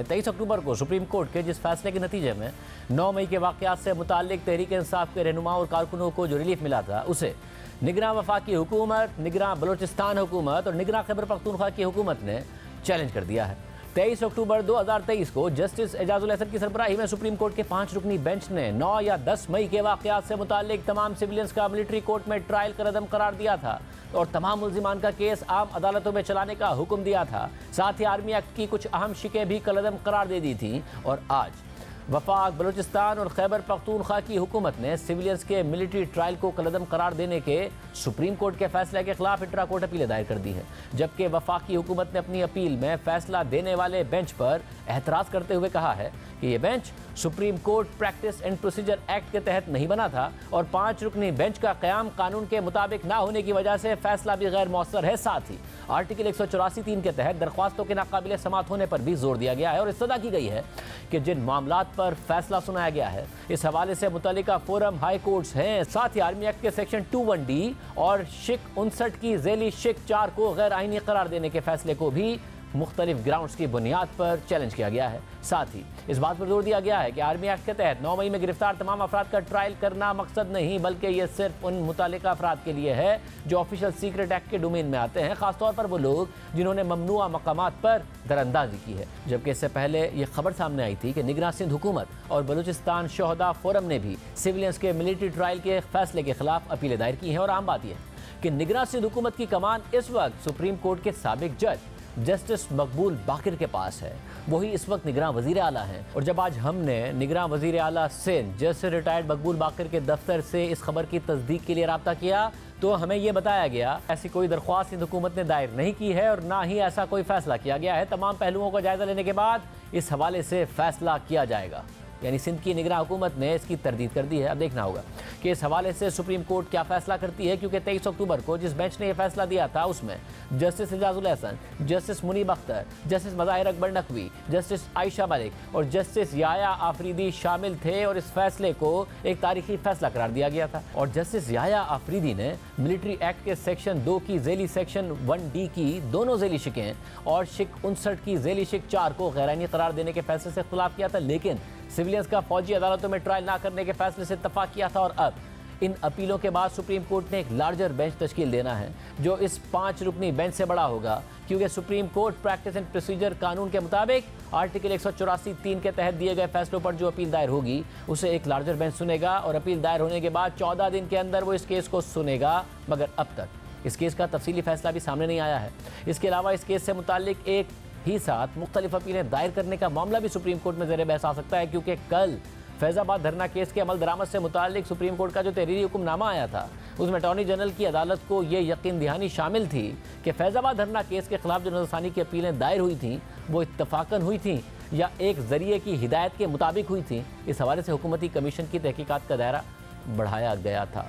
23 अक्टूबर को supreme court के जिस फैसले के नतीजे में 9 मई के वाक़यात से मुताल्लिक तहरीक इंसाफ के रहनुमाओं और कारकुनों को जो रिलीफ मिला था, उसे निगरान वफाकी हुकूमत, निगरान बलोचिस्तान हुकूमत और निगरान खैबर पख्तूनख्वा की हुकूमत ने चैलेंज कर दिया है। 23 अक्टूबर 2023 को जस्टिस एजाजुल हसन की सरबराही में सुप्रीम कोर्ट के 5 रुकनी बेंच ने 9 या 10 मई के वाक़यात से मुताल्लिक तमाम सिविलियंस का मिलिट्री कोर्ट में ट्रायल कर अदम करार दिया था और तमाम मुल्जिमान का केस आम अदालतों में चलाने का हुक्म दिया था। साथ ही आर्मी एक्ट की कुछ अहम शिकें भी कलअदम करार दे दी थी। और आज वफाक, बलूचिस्तान और खैबर पख्तूनख्वा की हुकूमत ने सिविलियंस के मिलिट्री ट्रायल को कलअदम करार देने के सुप्रीम कोर्ट के फैसले के खिलाफ इंट्रा कोर्ट अपील दायर कर दी है, जबकि वफाकी हुकूमत ने अपनी अपील में फैसला देने वाले बेंच पर एतराज़ करते हुए कहा है कि ये bench supreme court practice and procedure act के तहत नहीं बना था और 5 रुकनी बेंच का क़याम कानून के मुताबिक ना होने की वजह से फैसला भी गैर मौसर है। साथ ही आर्टिकल 184(3) के तहत दरख्वास्तों के नाकाबिल समात होने पर भी जोर दिया गया है और इस्तदा की गई है कि जिन मामलात पर फैसला सुनाया गया है, इस हवाले से मुतल्लिका फोरम हाई कोर्ट्स हैं। साथ ही आर्मी एक्ट के सेक्शन 21D और शिक 59 की ज़ैली शिक 4 को गैर आइनी करार देने के फैसले को भी मुख्तलिफ ग्राउंड्स की बुनियाद पर चैलेंज किया गया है। साथ ही इस बात पर जोर दिया गया है कि आर्मी एक्ट के तहत 9 मई में गिरफ्तार तमाम अफराद का ट्रायल करना मकसद नहीं, बल्कि ये सिर्फ उन मुतालिका अफराद के लिए है जो ऑफिशियल सीक्रेट एक्ट के डोमेन में आते हैं, खासतौर पर वो लोग जिन्होंने ममनुआ मकामात पर दरअंदाजी की है। जबकि इससे पहले ये खबर सामने आई थी कि निगरान सिंध हुकूमत और बलूचिस्तान शोहदा फोरम ने भी सिविलियंस के मिलिट्री ट्रायल के फैसले के खिलाफ अपीलें दायर की हैं। और आम बात यह है कि निगरान सिंध हुकूमत की कमान इस वक्त सुप्रीम कोर्ट के साबिक जज जस्टिस मकबूल बाकिर के पास है। वही इस वक्त निगरान वजीर आला हैं। और जब आज हमने निगरान वजीर आला सिंध जस्टिस रिटायर्ड मकबूल बाकिर के दफ्तर से इस खबर की तस्दीक के लिए रब्ता किया तो हमें यह बताया गया ऐसी कोई दरख्वास्त सिंध हुकूमत ने दायर नहीं की है और ना ही ऐसा कोई फैसला किया गया है। तमाम पहलुओं का जायजा लेने के बाद इस हवाले से फैसला किया जाएगा। यानी सिंध की निगरान हुकूमत ने इसकी तरदीद कर दी है। अब देखना होगा कि इस हवाले से सुप्रीम कोर्ट क्या फैसला करती है, क्योंकि 23 अक्टूबर को जिस बेंच ने यह फैसला दिया था उसमें Justice Ijazul Hasan, Justice Munib Akhtar, Justice Mazahir Akbar Naqvi, Justice Ayesha Malik और जस्टिस याया आफरीदी शामिल थे और इस फैसले को एक तारीखी फैसला करार दिया गया था। और जस्टिस याया आफरीदी ने मिलिट्री एक्ट के सेक्शन 2 की ज़ैली सेक्शन 1D की दोनों ज़ैली शिकें और शिक 59 की ज़ैली शिक 4 को गैरानी करार देने के फैसले से खिलाफ किया था, लेकिन सिविलियंस का फौजी अदालतों में ट्रायल ना करने के फैसले से इत्तफाक किया था। और अब इन अपीलों के बाद सुप्रीम कोर्ट ने एक लार्जर बेंच तश्कील देना है जो इस 5 रुकनी बेंच से बड़ा होगा, क्योंकि supreme court practice and procedure कानून के मुताबिक आर्टिकल 184(3) के तहत दिए गए फैसलों पर जो अपील दायर होगी उसे एक लार्जर बेंच सुनेगा और अपील दायर होने के बाद 14 दिन के अंदर वो इस केस को सुनेगा। मगर अब तक इस केस का तफसीली फैसला भी सामने नहीं आया है। इसके अलावा इस केस से मुताल्लिक एक ही साथ मुख्तलिफ अपीलें दायर करने का मामला भी सुप्रीम कोर्ट में ज़ेर बहस आ सकता है, क्योंकि कल फैज़ाबाद धरना केस के अमल दरामद से मुताल्लिक सुप्रीम कोर्ट का जो तहरीरी हुक्मनामा आया था उसमें अटॉर्नी जनरल की अदालत को ये यकीन दहानी शामिल थी कि फैज़ाबाद धरना केस के खिलाफ जो नज़रसानी की अपीलें दायर हुई थीं वो इत्तफाकन हुई थीं या एक ज़रिए की हिदायत के मुताबिक हुई थी। इस हवाले से हुकूमती कमीशन की तहकीकात का दायरा बढ़ाया गया था।